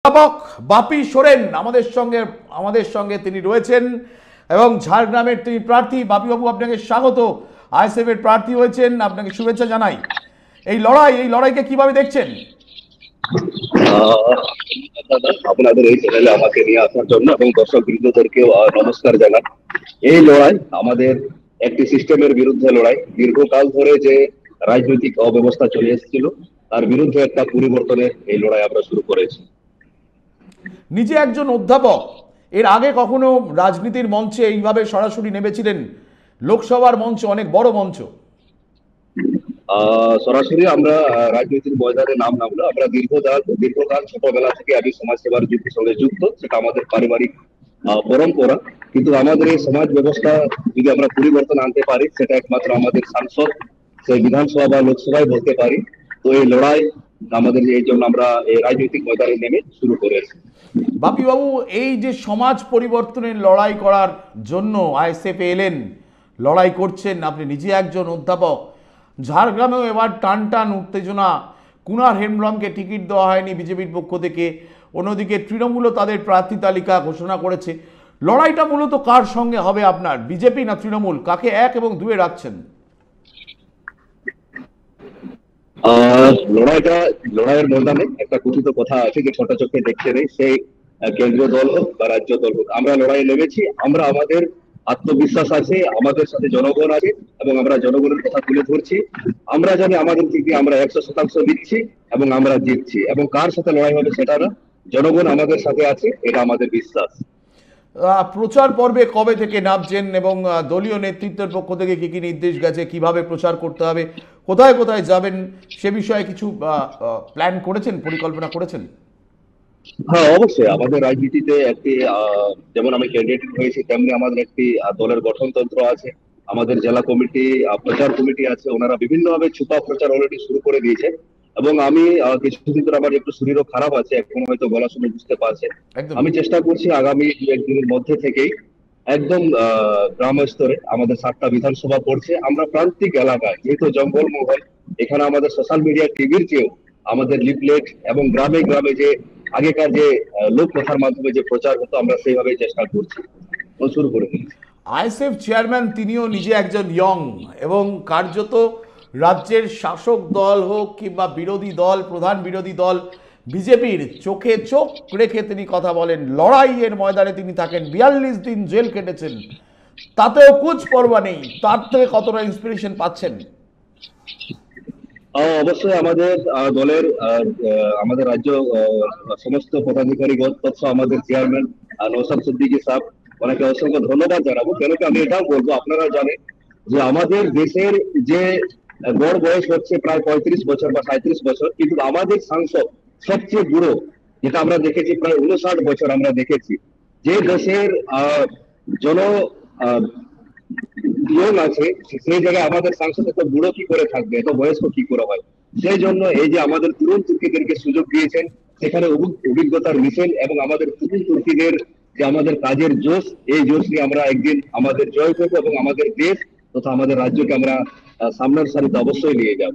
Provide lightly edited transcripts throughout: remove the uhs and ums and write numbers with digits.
অধ্যাপক বাপি সোরেন আমাদের সঙ্গে তিনি রয়েছেন এবং ঝাড়গ্রামের তিনি প্রার্থী। বাপিবাবু, আপনাকে স্বাগত। আইএসএফ এর প্রার্থী হয়েছেন, আপনাকে শুভেচ্ছা জানাই। এই লড়াইকে কিভাবে দেখছেন? আপনাদের এই চ্যানেলে আমাকে নিয়ে আসার জন্য এবং দর্শক বৃন্দদেরকেও নমস্কার জানাই। এই লড়াই আমাদের একটি সিস্টেমের বিরুদ্ধে লড়াই। দীর্ঘকাল ধরে যে রাজনৈতিক অব্যবস্থা চলে এসেছিল তার বিরুদ্ধে একটা পরিবর্তনের এই লড়াই আমরা শুরু করেছি। নিজে একজন অধ্যাপক, এর আগে কখনো রাজনীতির মঞ্চে এইভাবে সরাসরি নেমেছিলেন? লোকসভার মঞ্চ অনেক বড় মঞ্চ। সরাসরি আমরা রাজনীতির ময়দানে নামলো। আমরা দীর্ঘকাল ছোটবেলা থেকে আমি সমাজসেবার সঙ্গে যুক্ত, সেটা আমাদের পারিবারিক পরম্পরা। কিন্তু আমাদের এই সমাজ ব্যবস্থা যদি আমরা পরিবর্তন আনতে পারি, সেটা একমাত্র আমাদের সাংসদ, সেই বিধানসভা বা লোকসভায় বলতে পারি। তো এই লড়াই আমাদের এই জন্য আমরা এই রাজনৈতিক ময়দানে নেমে শুরু করেছি। বাপিবাবু, এই যে সমাজ পরিবর্তনের লড়াই করার জন্য আইএসএফ এলেন, লড়াই করছেন, আপনি নিজে একজন অধ্যাপক। ঝাড়গ্রামেও এবার টান উত্তেজনা। কুনার হেমব্রমকে টিকিট দেওয়া হয়নি বিজেপির পক্ষ থেকে, অন্যদিকে তৃণমূলও তাদের প্রার্থী তালিকা ঘোষণা করেছে। লড়াইটা মূলত কার সঙ্গে হবে আপনার, বিজেপি না তৃণমূল? কাকে 1 এবং 2 রাখছেন? লড়াইয়ের ময়দানে একটা কথিত কথা আছে যে ছোট চোখে দেখতে নেই, সেই কেন্দ্রীয় দল হোক বা রাজ্য দল হোক, আমরা লড়াইয়ে নেমেছি। আমরা আমাদের আত্মবিশ্বাস আছে, আমাদের সাথে জনগণ আছে এবং আমরা জনগণের কথা তুলে ধরছি। আমরা জানি আমাদের দিকে আমরা 100% দিচ্ছি এবং আমরা জিতছি। এবং কার সাথে লড়াই হবে সেটা না, জনগণ আমাদের সাথে আছে, এটা আমাদের বিশ্বাস। প্রচার পর্বে কবে থেকে নামছেন এবং দলীয় নেতৃত্বের পক্ষ থেকে কি কি নির্দেশ গেছে, কিভাবে প্রচার করতে হবে, কোথায় কোথায় যাবেন, সে বিষয়ে কিছু প্ল্যান করেছেন, পরিকল্পনা করেছেন? হ্যাঁ, অবশ্যই। আমাদের রাজনীতিতে একটি যেমন আমি ক্যান্ডিডেট হয়েছি, তেমনি আমাদের একটি দলের গঠনতন্ত্র আছে। আমাদের জেলা কমিটি, প্রচার কমিটি আছে, ওনারা বিভিন্নভাবে ছুপা প্রচার অলরেডি শুরু করে দিয়েছে। এবং আমি কিছুদিন ধরে আমার একটু শরীরও খারাপ আছে, এখন হয়তো গলা শুনে বুঝতে পারছেন। আমি চেষ্টা করছি আগামী 2-1 দিনের মধ্যে থেকেই একদম গ্রাম স্তরে, আমাদের 7টা বিধানসভা পড়ছে, আমরা প্রান্তিক এলাকায়, যেহেতু জঙ্গলমহল, এখানে আমাদের সোশ্যাল মিডিয়া টিভির চেয়েও আমাদের লিফলেট এবং গ্রামে গ্রামে যে আগেকার যে লোক কথার মাধ্যমে যে প্রচার হতো, আমরা সেইভাবে চেষ্টা করছি, শুরু করে দিয়েছি। আইএসএফ চেয়ারম্যান তিনিও নিজে একজন ইয়ং এবং কার্যত রাজ্যের শাসক দল হোক কিংবা বিরোধী দল, প্রধান বিরোধী দল বিজেপির চোখে চোখ রেখে তিনি কথা বলেন। লড়াইয়ের ময়দানে তিনি থাকেন, 42 দিন জেল কেটেছেন, তাতেও কুছ পরোয়া নেই। তার থেকে কতটা ইন্সপিরেশন পাচ্ছেন? অবশ্যই আমাদের দলের আমাদের রাজ্য সমস্ত পদাধিকারীগণ তথা আমাদের চেয়ারম্যান নওশাদ সিদ্দিকী সাহেব, ওনাকে অসংখ্য ধন্যবাদ জানাবো। কেন কি আমি এটাও বলবো, আপনারা জানেন যে আমাদের দেশের যে গড় বয়স হচ্ছে প্রায় 35 বছর বা 37 বছর, কিন্তু আমাদের সাংসদ সবচেয়ে বুড়ো, যেটা আমরা দেখেছি প্রায় 59 বছর আমরা দেখেছি। যে দেশের জন নিয়ম আছে, সেই জায়গায় আমাদের সাংসদ এত বুড়ো কি করে থাকবে, এত বয়স্ক কি করে হয়? সেই জন্য এই যে আমাদের তরুণ তুর্কিদেরকে সুযোগ দিয়েছেন, সেখানে অভিজ্ঞতার মিশেল এবং আমাদের তরুণ তুর্কিদের যে আমাদের কাজের জোশ, এই জোশ নিয়ে আমরা একদিন আমাদের জয় করবো এবং আমাদের দেশ তথা আমাদের রাজ্যকে আমরা সামনের সারিতে অবশ্যই নিয়ে যাব।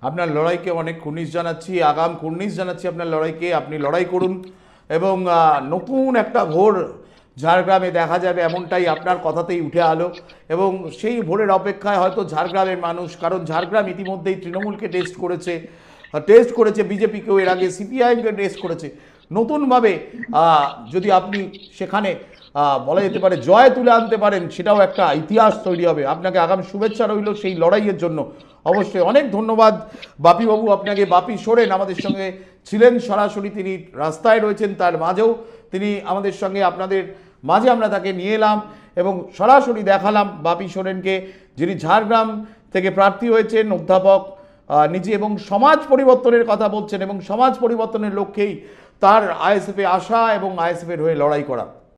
আপনার লড়াইকে অনেক কুর্নিশ জানাচ্ছি, আগাম কুর্নিশ জানাচ্ছি আপনার লড়াইকে। আপনি লড়াই করুন এবং নতুন একটা ভোর ঝাড়গ্রামে দেখা যাবে, এমনটাই আপনার কথাতেই উঠে আলো। এবং সেই ভোরের অপেক্ষায় হয়তো ঝাড়গ্রামের মানুষ, কারণ ঝাড়গ্রাম ইতিমধ্যেই তৃণমূলকে টেস্ট করেছে, বিজেপিকেও এর আগে সিপিআইএমকে টেস্ট করেছে। নতুনভাবে যদি আপনি সেখানে বলা যেতে পারে জয় তুলে আনতে পারেন, সেটাও একটা ইতিহাস তৈরি হবে। আপনাকে আগাম শুভেচ্ছা রইল সেই লড়াইয়ের জন্য। অবশ্যই অনেক ধন্যবাদ বাপিবাবু আপনাকে। বাপি সোরেন আমাদের সঙ্গে ছিলেন সরাসরি, তিনি রাস্তায় রয়েছেন, তার মাঝেও তিনি আমাদের সঙ্গে, আপনাদের মাঝে আমরা তাকে নিয়ে এলাম এবং সরাসরি দেখালাম বাপি সোরেনকে, যিনি ঝাড়গ্রাম থেকে প্রার্থী হয়েছেন, অধ্যাপক নিজে, এবং সমাজ পরিবর্তনের কথা বলছেন এবং সমাজ পরিবর্তনের লক্ষ্যেই তার আইএসএফে আসা এবং আইএসএফের হয়ে লড়াই করা।